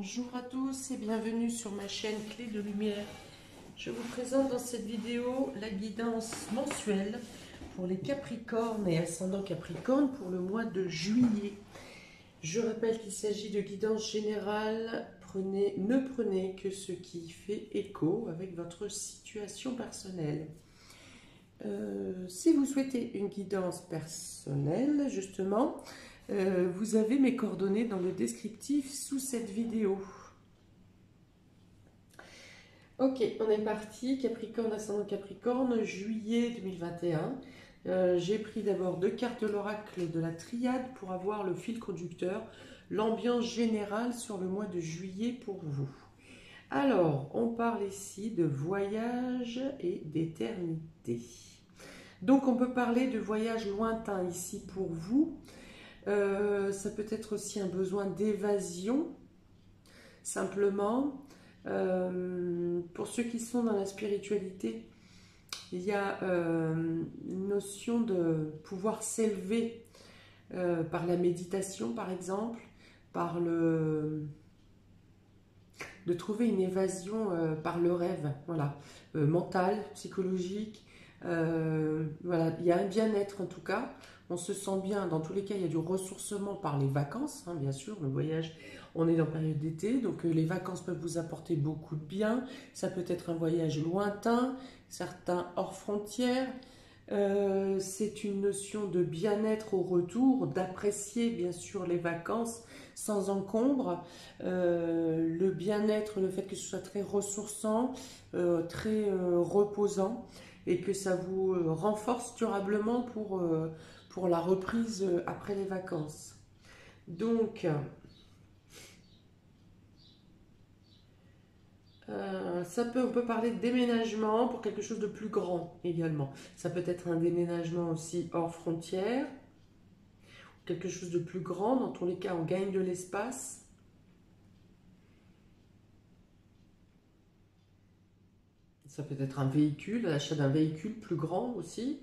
Bonjour à tous et bienvenue sur ma chaîne Clé de Lumière. Je vous présente dans cette vidéo la guidance mensuelle pour les Capricornes et ascendant Capricorne pour le mois de juillet. Je rappelle qu'il s'agit de guidance générale. Ne prenez que ce qui fait écho avec votre situation personnelle. Si vous souhaitez une guidance personnelle, justement, vous avez mes coordonnées dans le descriptif sous cette vidéo. Ok, on est parti. Capricorne, ascendant Capricorne, juillet 2021. J'ai pris d'abord 2 cartes de l'oracle de la triade pour avoir le fil conducteur, l'ambiance générale sur le mois de juillet pour vous. Alors, on parle ici de voyage et d'éternité. Donc, on peut parler de voyage lointain ici pour vous. Ça peut être aussi un besoin d'évasion, simplement. Pour ceux qui sont dans la spiritualité, il y a une notion de pouvoir s'élever par la méditation, par exemple, de trouver une évasion par le rêve, voilà, mental, psychologique. Voilà, il y a un bien-être en tout cas, on se sent bien, dans tous les cas il y a du ressourcement par les vacances, hein, bien sûr, le voyage, on est en période d'été, donc les vacances peuvent vous apporter beaucoup de bien, ça peut être un voyage lointain, certains hors frontières, c'est une notion de bien-être au retour, d'apprécier bien sûr les vacances sans encombre, le bien-être, le fait que ce soit très ressourçant, très reposant, et que ça vous renforce durablement pour la reprise après les vacances. Donc, on peut parler de déménagement pour quelque chose de plus grand également. Ça peut être un déménagement aussi hors frontières, quelque chose de plus grand. Dans tous les cas, on gagne de l'espace. Ça peut être un véhicule, l'achat d'un véhicule plus grand aussi.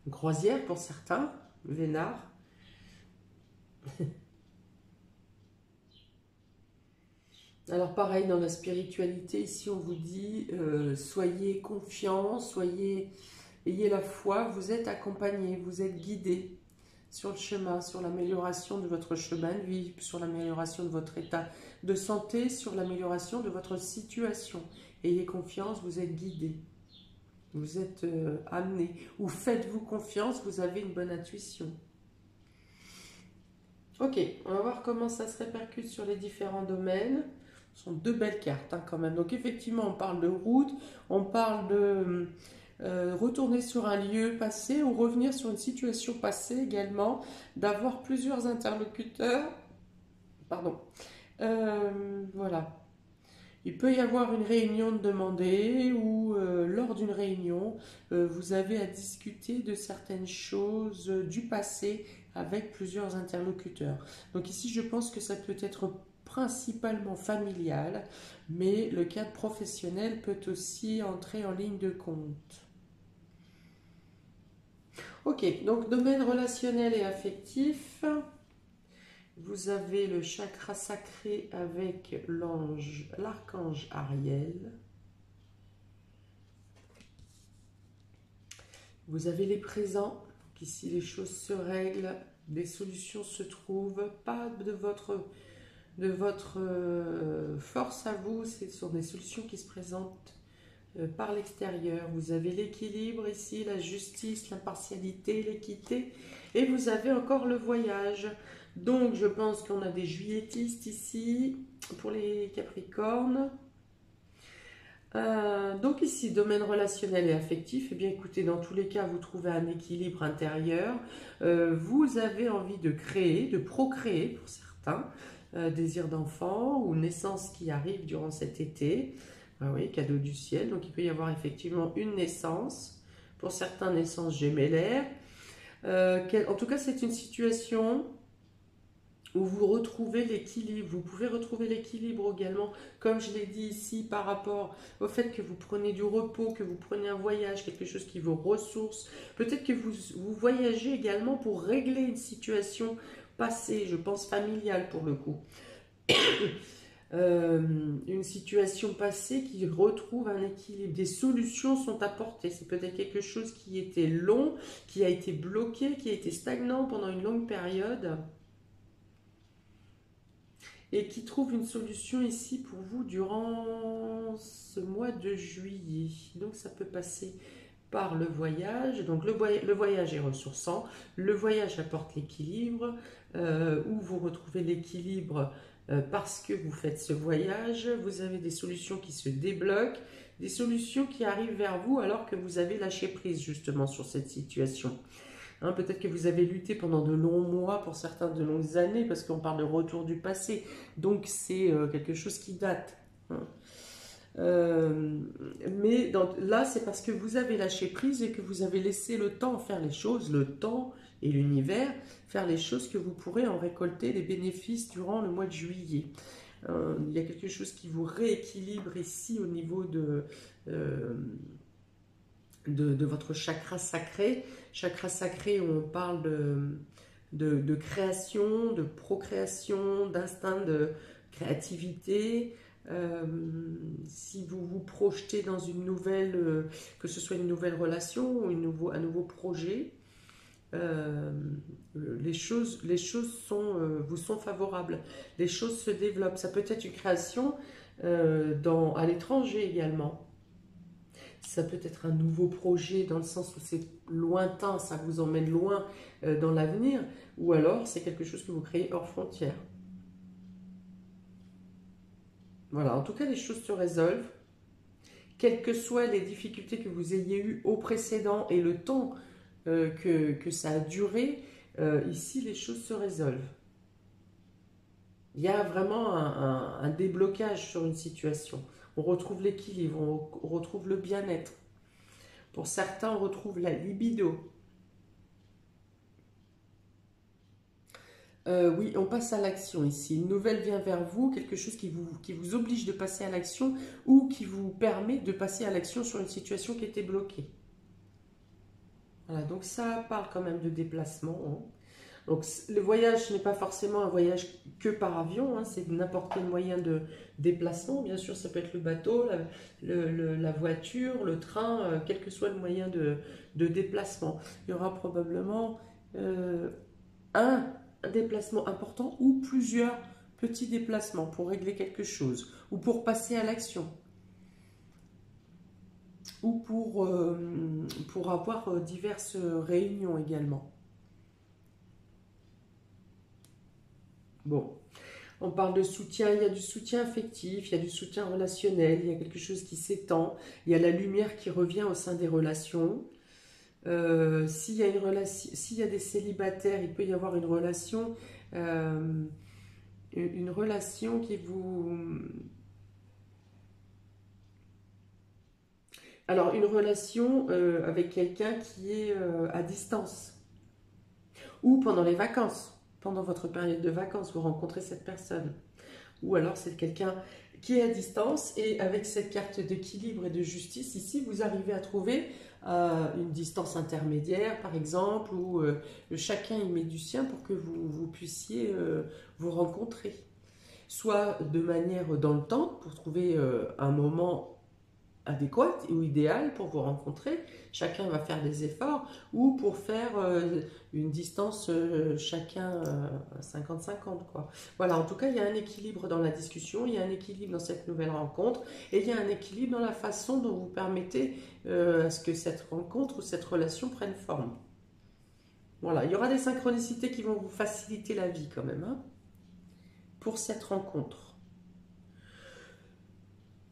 Une croisière pour certains, vénard. Alors pareil, dans la spiritualité, ici on vous dit, soyez confiants, ayez la foi, vous êtes accompagnés, vous êtes guidés sur le chemin, sur l'amélioration de votre chemin de vie, sur l'amélioration de votre état de santé, sur l'amélioration de votre situation. Ayez confiance, vous êtes guidés, vous êtes amenés, ou faites-vous confiance, vous avez une bonne intuition. Ok, on va voir comment ça se répercute sur les différents domaines. Ce sont 2 belles cartes hein, quand même. Donc effectivement, on parle de route, on parle de retourner sur un lieu passé ou revenir sur une situation passée également, d'avoir plusieurs interlocuteurs. Pardon. Voilà. Il peut y avoir une réunion de demandés ou lors d'une réunion, vous avez à discuter de certaines choses du passé avec plusieurs interlocuteurs. Donc ici, je pense que ça peut être principalement familial, mais le cadre professionnel peut aussi entrer en ligne de compte. Ok, donc domaine relationnel et affectif. Vous avez le chakra sacré avec l'archange Ariel. Vous avez les présents, donc ici les choses se règlent, des solutions se trouvent, pas de votre force à vous, ce sont des solutions qui se présentent par l'extérieur. Vous avez l'équilibre ici, la justice, l'impartialité, l'équité, et vous avez encore le voyage. Donc je pense qu'on a des juilletistes ici pour les Capricornes. Donc ici, domaine relationnel et affectif, eh bien écoutez, dans tous les cas, vous trouvez un équilibre intérieur. Vous avez envie de créer, de procréer pour certains, désir d'enfant ou naissance qui arrive durant cet été. Ah oui, cadeau du ciel. Donc il peut y avoir effectivement une naissance, pour certains naissance gémellaire. En tout cas, c'est une situation où vous retrouvez l'équilibre. Vous pouvez retrouver l'équilibre également, comme je l'ai dit ici, par rapport au fait que vous prenez du repos, que vous prenez un voyage, quelque chose qui vous ressource. Peut-être que vous voyagez également pour régler une situation passée, je pense familiale pour le coup. Une situation passée qui retrouve un équilibre. Des solutions sont apportées. C'est peut-être quelque chose qui était long, qui a été bloqué, qui a été stagnant pendant une longue période et qui trouve une solution ici pour vous durant ce mois de juillet. Donc ça peut passer par le voyage. Donc le voyage est ressourçant, le voyage apporte l'équilibre, où vous retrouvez l'équilibre parce que vous faites ce voyage, vous avez des solutions qui se débloquent, des solutions qui arrivent vers vous alors que vous avez lâché prise justement sur cette situation. Hein, peut-être que vous avez lutté pendant de longs mois, pour certains de longues années, parce qu'on parle de retour du passé, donc c'est quelque chose qui date. Hein. Mais là, c'est parce que vous avez lâché prise et que vous avez laissé le temps faire les choses, le temps et l'univers faire les choses que vous pourrez en récolter les bénéfices durant le mois de juillet. Il y a quelque chose qui vous rééquilibre ici au niveau de votre chakra sacré. Chakra sacré, où on parle de création, de procréation, d'instinct de créativité. Si vous vous projetez dans une nouvelle, que ce soit une nouvelle relation ou un nouveau projet, les choses vous sont favorables, les choses se développent. Ça peut être une création à l'étranger également. Ça peut être un nouveau projet dans le sens où c'est lointain, ça vous emmène loin dans l'avenir, ou alors c'est quelque chose que vous créez hors frontières. Voilà, en tout cas les choses se résolvent, quelles que soient les difficultés que vous ayez eues au précédent et le temps que ça a duré, ici les choses se résolvent. Il y a vraiment un déblocage sur une situation. On retrouve l'équilibre, on retrouve le bien-être. Pour certains, on retrouve la libido. Oui, on passe à l'action ici. Une nouvelle vient vers vous, quelque chose qui vous oblige de passer à l'action ou qui vous permet de passer à l'action sur une situation qui était bloquée. Voilà, donc ça parle quand même de déplacement. Hein. Donc le voyage n'est pas forcément un voyage que par avion, hein, c'est n'importe quel moyen de déplacement. Bien sûr, ça peut être le bateau, la voiture, le train, quel que soit le moyen de déplacement. Il y aura probablement un déplacement important ou plusieurs petits déplacements pour régler quelque chose ou pour passer à l'action ou pour avoir diverses réunions également. Bon, on parle de soutien, il y a du soutien affectif, il y a du soutien relationnel, il y a quelque chose qui s'étend, il y a la lumière qui revient au sein des relations. S'il y a des célibataires, il peut y avoir une relation qui vous... Alors, une relation avec quelqu'un qui est à distance ou pendant les vacances. Pendant votre période de vacances, vous rencontrez cette personne. Ou alors c'est quelqu'un qui est à distance et avec cette carte d'équilibre et de justice, ici, vous arrivez à trouver une distance intermédiaire, par exemple, où chacun y met du sien pour que vous puissiez vous rencontrer. Soit de manière dans le temps, pour trouver un moment adéquate ou idéale pour vous rencontrer, chacun va faire des efforts, ou pour faire une distance chacun 50-50 quoi. Voilà, en tout cas il y a un équilibre dans la discussion, il y a un équilibre dans cette nouvelle rencontre, et il y a un équilibre dans la façon dont vous permettez à ce que cette rencontre ou cette relation prenne forme. Voilà, il y aura des synchronicités qui vont vous faciliter la vie quand même, hein, pour cette rencontre.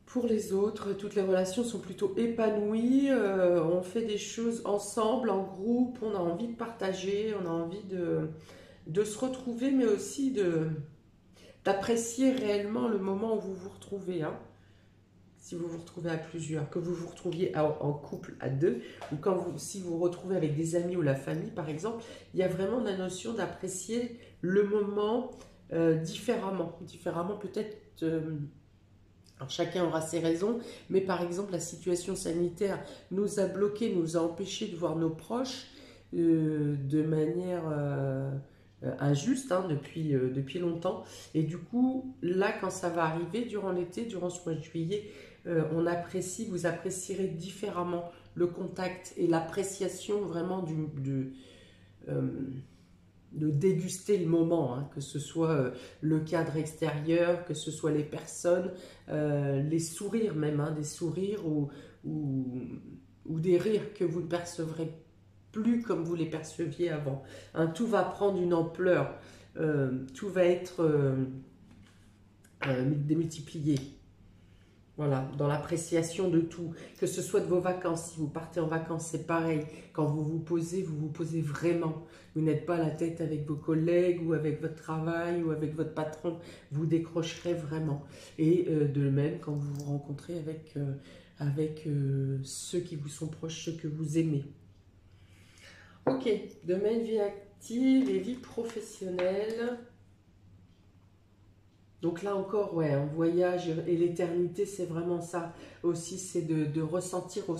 Pour les autres, toutes les relations sont plutôt épanouies, on fait des choses ensemble, en groupe, on a envie de partager, on a envie de se retrouver, mais aussi d'apprécier réellement le moment où vous vous retrouvez. Hein. Si vous vous retrouvez à plusieurs, que vous vous retrouviez en couple à deux, ou si vous vous retrouvez avec des amis ou la famille par exemple, il y a vraiment la notion d'apprécier le moment différemment. Différemment peut-être... Alors, chacun aura ses raisons, mais par exemple, la situation sanitaire nous a bloqués, nous a empêchés de voir nos proches de manière injuste hein, depuis longtemps. Et du coup, là, quand ça va arriver, durant l'été, durant ce mois de juillet, vous apprécierez différemment le contact et l'appréciation vraiment euh, de déguster le moment, hein, que ce soit le cadre extérieur, que ce soit les personnes, les sourires même, hein, des sourires ou des rires que vous ne percevrez plus comme vous les perceviez avant. Hein, tout va prendre une ampleur, tout va être démultiplié. Voilà, dans l'appréciation de tout, que ce soit de vos vacances, si vous partez en vacances, c'est pareil. Quand vous vous posez vraiment. Vous n'êtes pas à la tête avec vos collègues ou avec votre travail ou avec votre patron. Vous décrocherez vraiment. Et de même, quand vous vous rencontrez avec ceux qui vous sont proches, ceux que vous aimez. Ok, domaine vie active et vie professionnelle. Donc là encore, ouais, un voyage et l'éternité, c'est vraiment ça aussi, c'est de ressentir au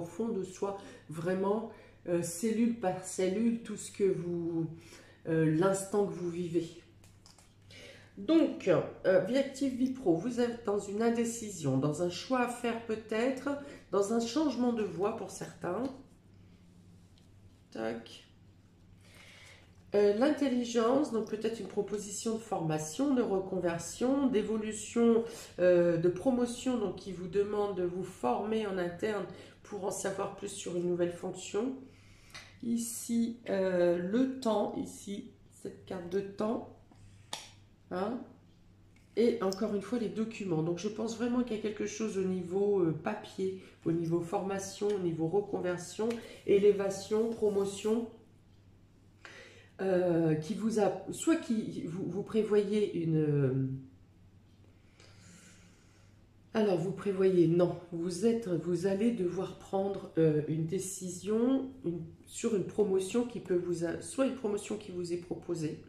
fond de soi, vraiment, cellule par cellule, tout ce que l'instant que vous vivez. Donc, vie active, vie pro, vous êtes dans une indécision, dans un choix à faire peut-être, dans un changement de voie pour certains. Tac. L'intelligence, donc peut-être une proposition de formation, de reconversion, d'évolution, de promotion, donc qui vous demande de vous former en interne pour en savoir plus sur une nouvelle fonction. Ici, le temps, ici, cette carte de temps. Hein, et encore une fois, les documents. Donc je pense vraiment qu'il y a quelque chose au niveau papier, au niveau formation, au niveau reconversion, élévation, promotion. Qui vous a, soit vous prévoyez une, alors vous prévoyez, non, vous allez devoir prendre une décision sur une promotion qui peut soit une promotion qui vous est proposée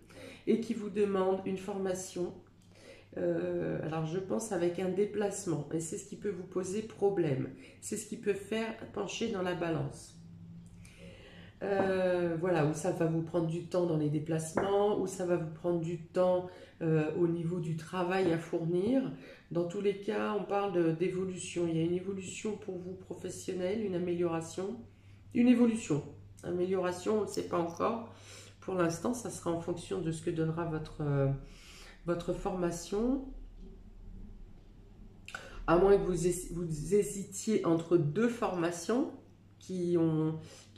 et qui vous demande une formation, alors je pense avec un déplacement, et c'est ce qui peut vous poser problème, c'est ce qui peut faire pencher dans la balance. Voilà, où ça va vous prendre du temps dans les déplacements, où ça va vous prendre du temps au niveau du travail à fournir. Dans tous les cas, on parle d'évolution. Il y a une évolution pour vous professionnelle, une amélioration. Une évolution. Amélioration, on ne sait pas encore. Pour l'instant, ça sera en fonction de ce que donnera votre formation. À moins que vous hésitiez entre deux formations qui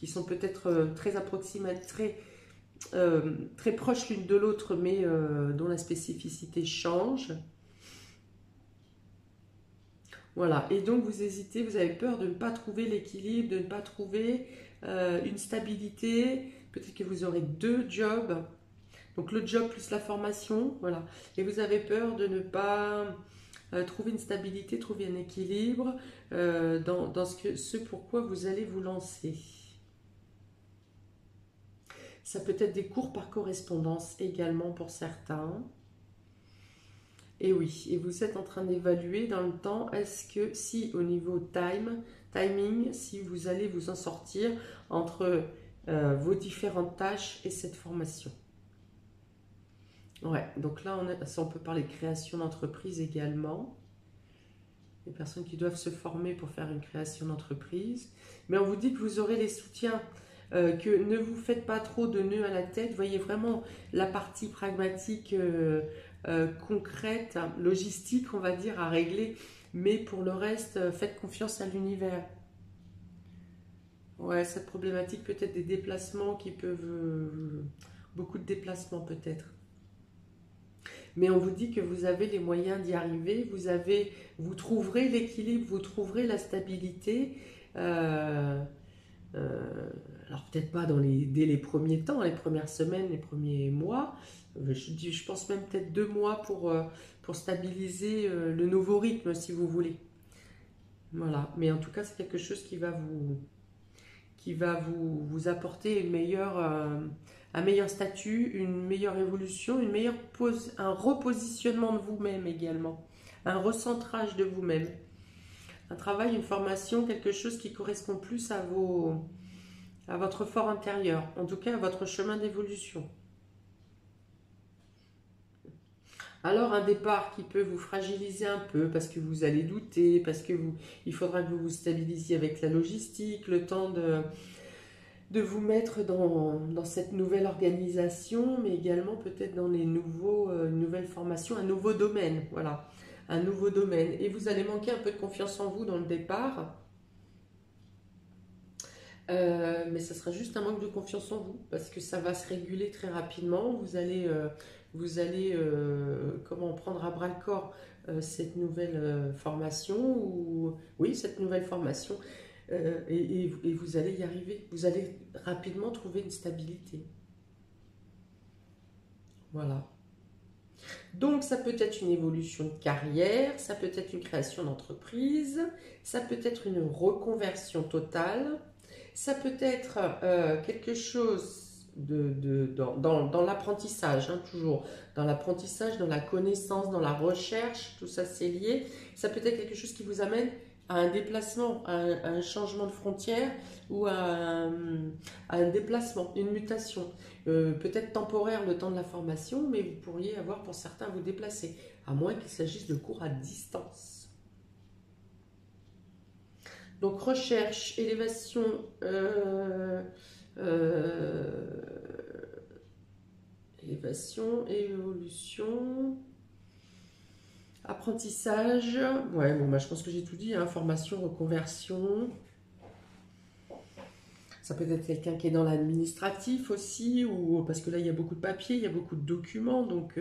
sont peut-être très approximatives, très proches l'une de l'autre, mais dont la spécificité change. Voilà, et donc vous hésitez, vous avez peur de ne pas trouver l'équilibre, de ne pas trouver une stabilité. Peut-être que vous aurez deux jobs, donc le job plus la formation, voilà. Et vous avez peur de ne pas trouver une stabilité, trouver un équilibre dans ce pourquoi vous allez vous lancer. Ça peut être des cours par correspondance également pour certains. Et oui, et vous êtes en train d'évaluer dans le temps, est-ce que si au niveau timing, si vous allez vous en sortir entre vos différentes tâches et cette formation. Ouais, donc là, on peut parler de création d'entreprise également. Les personnes qui doivent se former pour faire une création d'entreprise. Mais on vous dit que vous aurez les soutiens, que ne vous faites pas trop de nœuds à la tête. Voyez vraiment la partie pragmatique, concrète, logistique, on va dire, à régler. Mais pour le reste, faites confiance à l'univers. Ouais, cette problématique, peut-être des déplacements qui peuvent... beaucoup de déplacements peut-être. Mais on vous dit que vous avez les moyens d'y arriver, vous trouverez l'équilibre, vous trouverez la stabilité. Alors peut-être pas dès les premiers temps, les premières semaines, les premiers mois. Je pense même peut-être 2 mois pour stabiliser le nouveau rythme, si vous voulez. Voilà, mais en tout cas, c'est quelque chose qui va vous apporter un meilleur statut, une meilleure évolution, un repositionnement de vous-même également, un recentrage de vous-même, un travail, une formation, quelque chose qui correspond plus à votre fort intérieur, en tout cas à votre chemin d'évolution. Alors un départ qui peut vous fragiliser un peu parce que vous allez douter, parce que il faudra que vous vous stabilisiez avec la logistique, le temps de vous mettre dans cette nouvelle organisation, mais également peut-être dans les nouvelles formations, un nouveau domaine, voilà, un nouveau domaine. Et vous allez manquer un peu de confiance en vous dans le départ, mais ça sera juste un manque de confiance en vous, parce que ça va se réguler très rapidement. Vous allez comment prendre à bras le corps cette nouvelle formation, ou oui, cette nouvelle formation, et vous allez y arriver. Vous allez rapidement trouver une stabilité. Voilà. Donc ça peut être une évolution de carrière, ça peut être une création d'entreprise, ça peut être une reconversion totale. Ça peut être quelque chose dans l'apprentissage, hein, toujours. Dans l'apprentissage, dans la connaissance, dans la recherche, tout ça c'est lié. Ça peut être quelque chose qui vous amène à un déplacement, à un changement de frontière ou à un déplacement, une mutation. Peut-être temporaire le temps de la formation, mais vous pourriez avoir pour certains à vous déplacer, à moins qu'il s'agisse de cours à distance. Donc recherche, élévation, euh, élévation, évolution, apprentissage. Ouais, bon, bah, je pense que j'ai tout dit, hein, formation, reconversion. Ça peut être quelqu'un qui est dans l'administratif aussi, ou parce que là il y a beaucoup de papiers, il y a beaucoup de documents, donc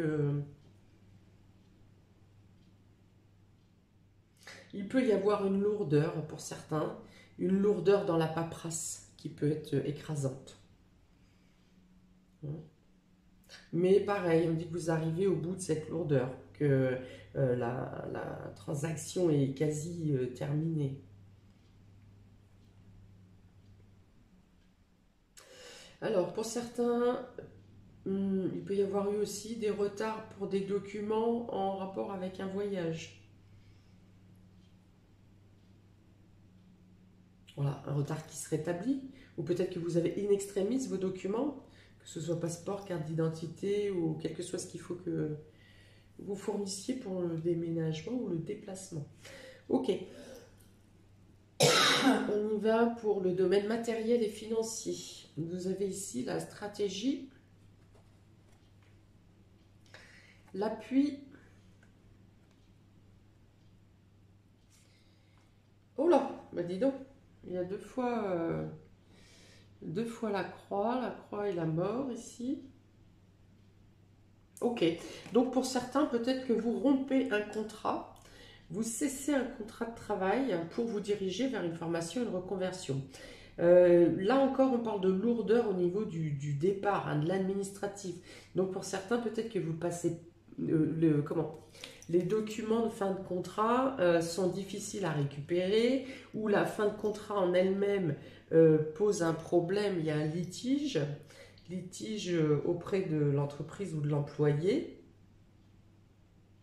il peut y avoir une lourdeur pour certains, une lourdeur dans la paperasse qui peut être écrasante. Mais pareil, on dit que vous arrivez au bout de cette lourdeur, que la transaction est quasi terminée. Alors, pour certains, il peut y avoir eu aussi des retards pour des documents en rapport avec un voyage. Voilà, un retard qui se rétablit, ou peut-être que vous avez in extremis vos documents, que ce soit passeport, carte d'identité, ou quel que soit ce qu'il faut que vous fournissiez pour le déménagement ou le déplacement. Ok, on y va pour le domaine matériel et financier. Vous avez ici la stratégie, l'appui. Oh là, bah dis donc, il y a deux fois la croix et la mort ici. Ok, donc pour certains, peut-être que vous rompez un contrat, vous cessez un contrat de travail pour vous diriger vers une formation, une reconversion. Là encore, on parle de lourdeur au niveau du départ, hein, de l'administratif. Donc pour certains, peut-être que vous passez les documents de fin de contrat sont difficiles à récupérer, ou la fin de contrat en elle-même pose un problème, il y a un litige auprès de l'entreprise ou de l'employé,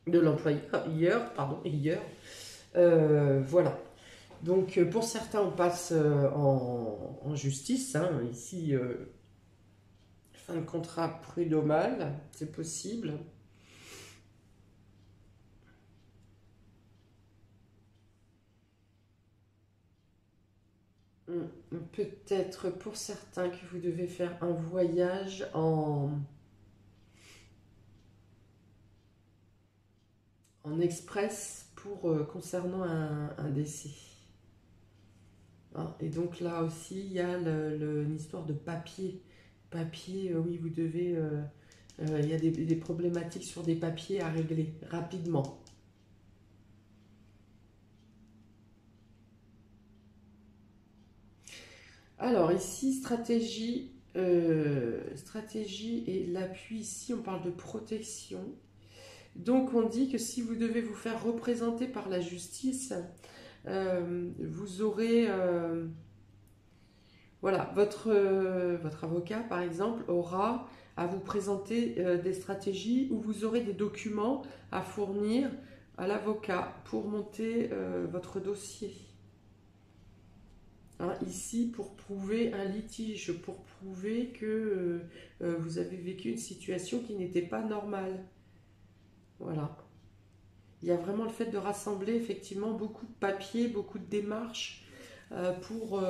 hier. Voilà. Donc pour certains, on passe en justice, hein. Ici, fin de contrat prud'homal, c'est possible. Peut-être pour certains que vous devez faire un voyage en express concernant un décès. Hein, et donc là aussi, il y a une histoire de papier. Papier, oui, vous devez... il y a des problématiques sur des papiers à régler rapidement. Alors ici, stratégie et l'appui, ici on parle de protection. Donc on dit que si vous devez vous faire représenter par la justice, vous aurez... voilà, votre avocat par exemple aura à vous présenter des stratégies où vous aurez des documents à fournir à l'avocat pour monter votre dossier. Hein, ici, pour prouver un litige, pour prouver que vous avez vécu une situation qui n'était pas normale. Voilà. Il y a vraiment le fait de rassembler effectivement beaucoup de papiers, beaucoup de démarches pour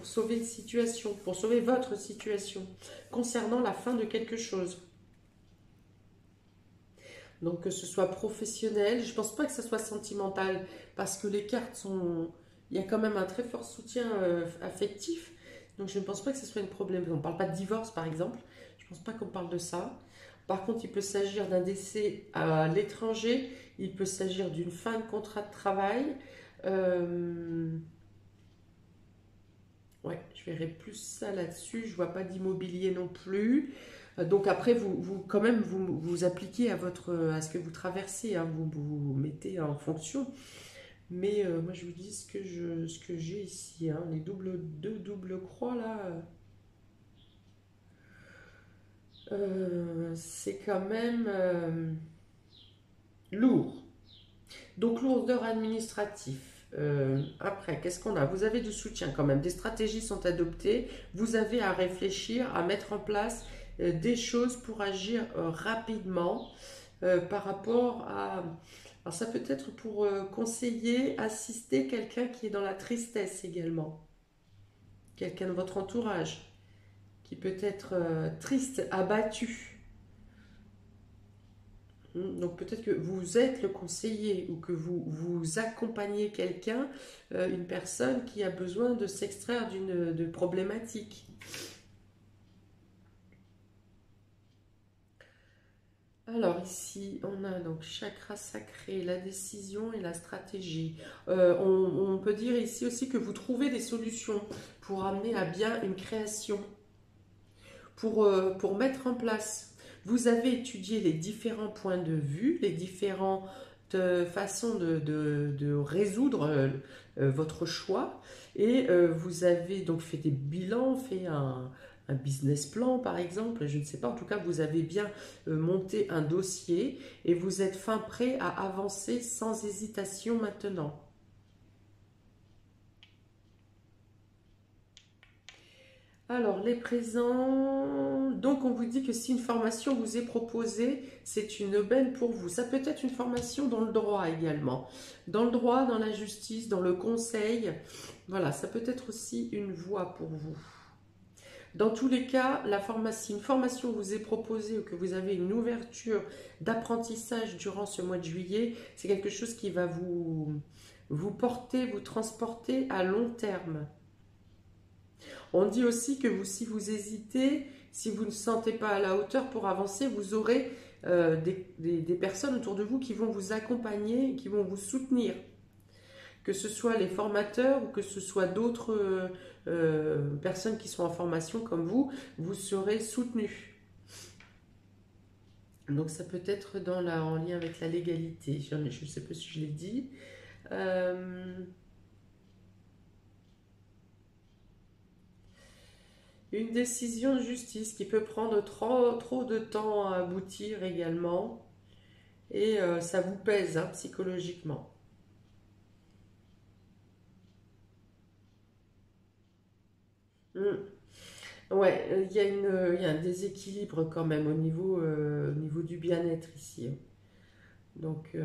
sauver une situation, pour sauver votre situation, concernant la fin de quelque chose. Donc que ce soit professionnel, je ne pense pas que ce soit sentimental, parce que les cartes sont... Il y a quand même un très fort soutien affectif, donc je ne pense pas que ce soit un problème. On ne parle pas de divorce par exemple, je ne pense pas qu'on parle de ça. Par contre, il peut s'agir d'un décès à l'étranger, il peut s'agir d'une fin de contrat de travail. Euh, Ouais, je verrai plus ça là-dessus. Je vois pas d'immobilier non plus. Donc après, quand même, vous appliquez à ce que vous traversez, hein, vous mettez en fonction. Mais moi, je vous dis ce que j'ai ici, hein, deux doubles croix là, c'est quand même lourd. Donc lourdeur administrative. Après, qu'est-ce qu'on a? Vous avez du soutien quand même, des stratégies sont adoptées, vous avez à réfléchir, à mettre en place des choses pour agir rapidement par rapport à... Alors ça peut être pour conseiller, assister quelqu'un qui est dans la tristesse également, quelqu'un de votre entourage qui peut être triste, abattu. Donc peut-être que vous êtes le conseiller ou que vous accompagnez quelqu'un, une personne qui a besoin de s'extraire de problématique. Alors ici, on a donc chakra sacré, la décision et la stratégie. On peut dire ici aussi que vous trouvez des solutions pour amener à bien une création, pour mettre en place. Vous avez étudié les différents points de vue, les différentes façons de résoudre votre choix et vous avez donc fait des bilans, fait un business plan par exemple, je ne sais pas, en tout cas vous avez bien monté un dossier et vous êtes fin prêt à avancer sans hésitation maintenant. Alors, les présents. Donc, on vous dit que si une formation vous est proposée, c'est une aubaine pour vous. Ça peut être une formation dans le droit également. Dans le droit, dans la justice, dans le conseil. Voilà, ça peut être aussi une voie pour vous. Dans tous les cas, si une formation vous est proposée ou que vous avez une ouverture d'apprentissage durant ce mois de juillet, c'est quelque chose qui va vous porter, vous transporter à long terme. On dit aussi que si vous hésitez, si vous ne sentez pas à la hauteur pour avancer, vous aurez des personnes autour de vous qui vont vous accompagner, qui vont vous soutenir. Que ce soit les formateurs ou que ce soit d'autres personnes qui sont en formation comme vous serez soutenus. Donc ça peut être en lien avec la légalité. Je ne sais pas si je l'ai dit. Une décision de justice qui peut prendre trop de temps à aboutir également. Et ça vous pèse hein, psychologiquement. Mm. Ouais, il y a un déséquilibre quand même au niveau du bien-être ici, hein. Donc,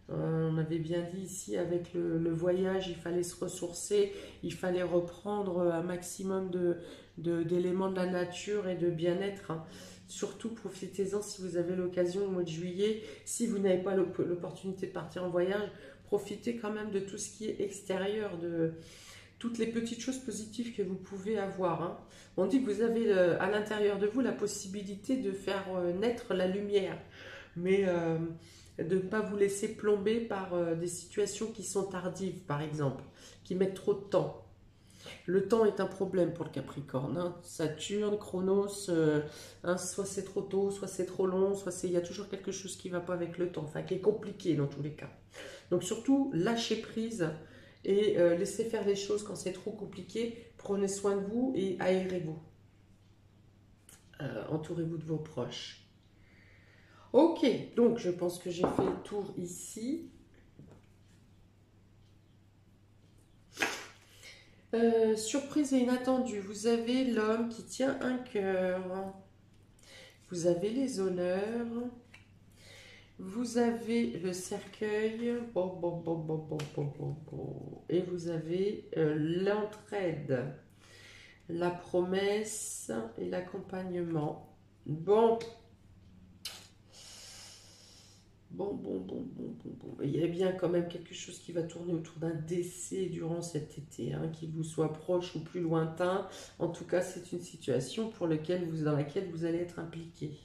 on avait bien dit ici, avec le voyage, il fallait se ressourcer, il fallait reprendre un maximum d'éléments de la nature et de bien-être, hein. Surtout, profitez-en si vous avez l'occasion au mois de juillet. Si vous n'avez pas l'opportunité de partir en voyage, profitez quand même de tout ce qui est extérieur, de toutes les petites choses positives que vous pouvez avoir, hein. On dit que vous avez à l'intérieur de vous la possibilité de faire naître la lumière, mais de ne pas vous laisser plomber par des situations qui sont tardives, par exemple, qui mettent trop de temps. Le temps est un problème pour le Capricorne, hein. Saturne, Chronos, hein, soit c'est trop tôt, soit c'est trop long, il y a toujours quelque chose qui ne va pas avec le temps, enfin qui est compliqué dans tous les cas. Donc surtout, lâchez prise et laissez faire les choses quand c'est trop compliqué. Prenez soin de vous et aérez-vous. Entourez-vous de vos proches. Ok, donc je pense que j'ai fait le tour ici. Surprise et inattendue, vous avez l'homme qui tient un cœur. Vous avez les honneurs. Vous avez le cercueil, et vous avez l'entraide, la promesse et l'accompagnement. Bon. Il y a bien quand même quelque chose qui va tourner autour d'un décès durant cet été, hein, qu'il vous soit proche ou plus lointain. En tout cas, c'est une situation dans laquelle vous allez être impliqué.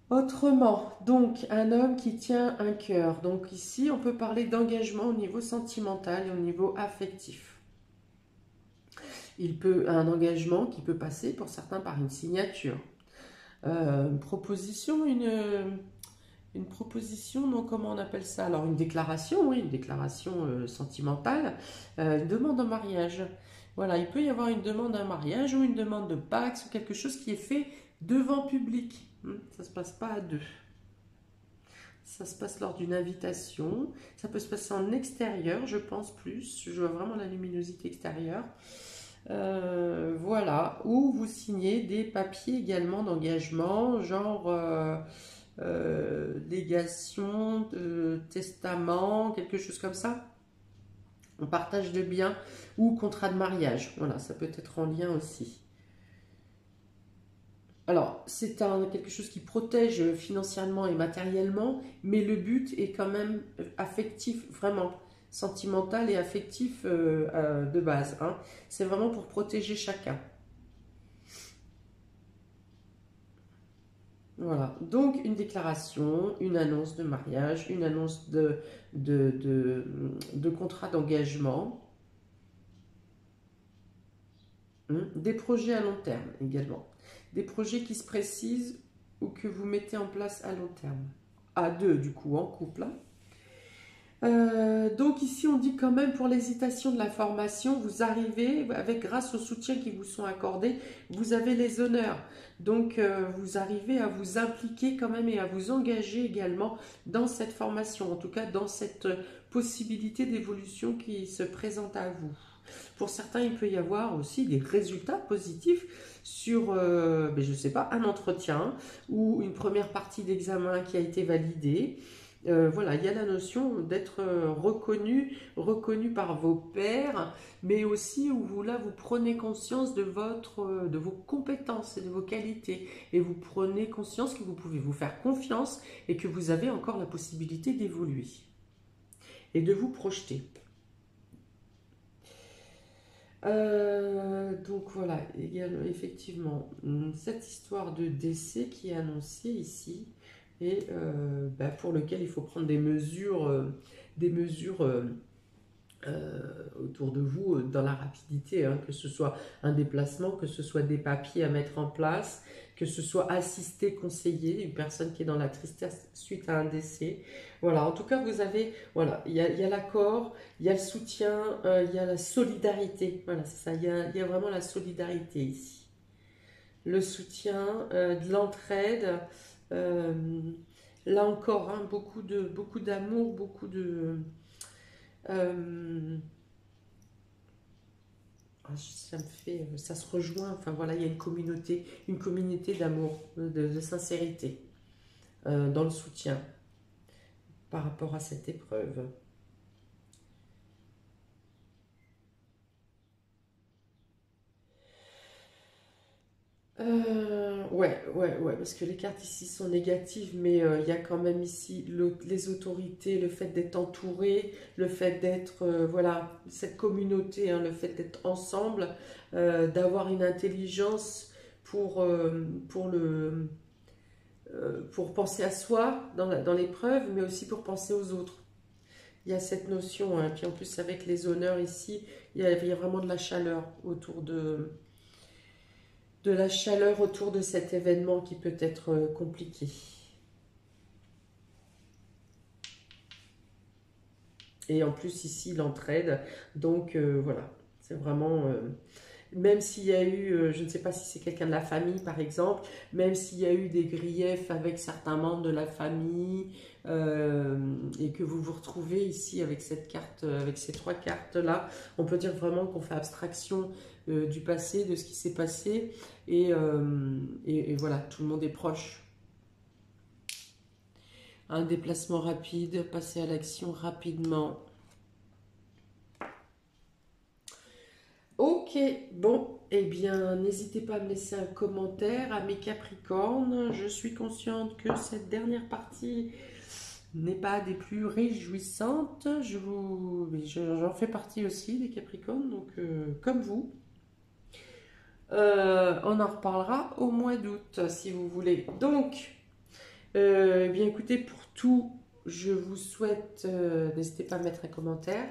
Autrement, donc un homme qui tient un cœur. Donc ici, on peut parler d'engagement au niveau sentimental et au niveau affectif. Un engagement qui peut passer pour certains par une signature. Une proposition, non, comment on appelle ça? Alors une déclaration, oui, une déclaration sentimentale, une demande en mariage. Voilà, il peut y avoir une demande en mariage ou une demande de Pax ou quelque chose qui est fait devant public. Ça ne se passe pas à deux. Ça se passe lors d'une invitation. Ça peut se passer en extérieur, je pense plus. Je vois vraiment la luminosité extérieure. Voilà, ou vous signez des papiers également d'engagement, genre légation, testament, quelque chose comme ça. On partage de biens ou contrat de mariage. Voilà, ça peut être en lien aussi. Alors, c'est quelque chose qui protège financièrement et matériellement, mais le but est quand même affectif, vraiment sentimental et affectif de base, hein. C'est vraiment pour protéger chacun. Voilà, donc une déclaration, une annonce de mariage, une annonce de contrat d'engagement, des projets à long terme également. Des projets qui se précisent ou que vous mettez en place à long terme. À deux, du coup, en couple, hein. Donc ici, on dit quand même pour l'hésitation de la formation, vous arrivez, grâce aux soutiens qui vous sont accordés, vous avez les honneurs. Donc vous arrivez à vous impliquer quand même et à vous engager également dans cette formation, en tout cas dans cette possibilité d'évolution qui se présente à vous. Pour certains, il peut y avoir aussi des résultats positifs sur, je ne sais pas, un entretien ou une première partie d'examen qui a été validée. Voilà, il y a la notion d'être reconnu par vos pairs, mais aussi où vous prenez conscience de vos compétences et de vos qualités, et vous prenez conscience que vous pouvez vous faire confiance et que vous avez encore la possibilité d'évoluer et de vous projeter. Donc voilà, effectivement, cette histoire de décès qui est annoncée ici, et pour lequel il faut prendre des mesures autour de vous dans la rapidité, hein, que ce soit un déplacement, que ce soit des papiers à mettre en place, que ce soit assisté, conseillé, une personne qui est dans la tristesse suite à un décès. Voilà, en tout cas, vous avez, voilà, il y a l'accord, il y a le soutien, il y a la solidarité. Voilà, c'est ça, il y a vraiment la solidarité ici. Le soutien, de l'entraide. euh, Là encore, hein, beaucoup d'amour, beaucoup de... ça se rejoint, enfin voilà, il y a une communauté d'amour, de sincérité dans le soutien par rapport à cette épreuve. Ouais, parce que les cartes ici sont négatives, mais il y a quand même ici les autorités, le fait d'être entouré, le fait d'être, voilà, cette communauté, hein, le fait d'être ensemble, d'avoir une intelligence pour penser à soi dans l'épreuve, mais aussi pour penser aux autres. Il y a cette notion, hein, puis en plus avec les honneurs ici, il y a vraiment de la chaleur autour de cet événement qui peut être compliqué. Et en plus ici l'entraide, donc voilà, c'est vraiment... même s'il y a eu, je ne sais pas si c'est quelqu'un de la famille par exemple, même s'il y a eu des griefs avec certains membres de la famille, et que vous vous retrouvez ici avec cette carte, avec ces trois cartes-là, on peut dire vraiment qu'on fait abstraction du passé, de ce qui s'est passé, et voilà, tout le monde est proche. Un déplacement rapide, passer à l'action rapidement. Ok, bon, eh bien, n'hésitez pas à me laisser un commentaire à mes Capricornes. Je suis consciente que cette dernière partie n'est pas des plus réjouissantes. J'en fais partie aussi des Capricornes, donc comme vous. On en reparlera au mois d'août, si vous voulez. Donc, eh bien, écoutez, pour tout, je vous souhaite, n'hésitez pas à mettre un commentaire.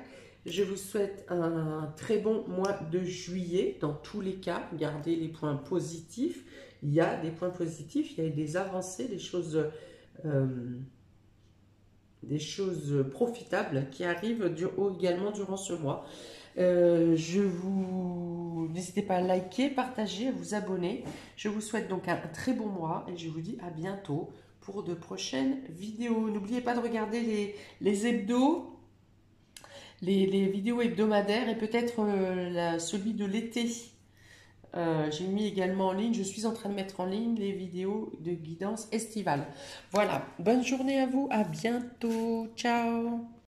Je vous souhaite un très bon mois de juillet, dans tous les cas. Gardez les points positifs. Il y a des points positifs, il y a des avancées, des choses profitables qui arrivent également durant ce mois. N'hésitez pas à liker, partager, à vous abonner. Je vous souhaite donc un très bon mois et je vous dis à bientôt pour de prochaines vidéos. N'oubliez pas de regarder les hebdos, les vidéos hebdomadaires et peut-être celui de l'été. J'ai mis également en ligne, je suis en train de mettre en ligne les vidéos de guidance estivale. Voilà, bonne journée à vous, à bientôt, ciao.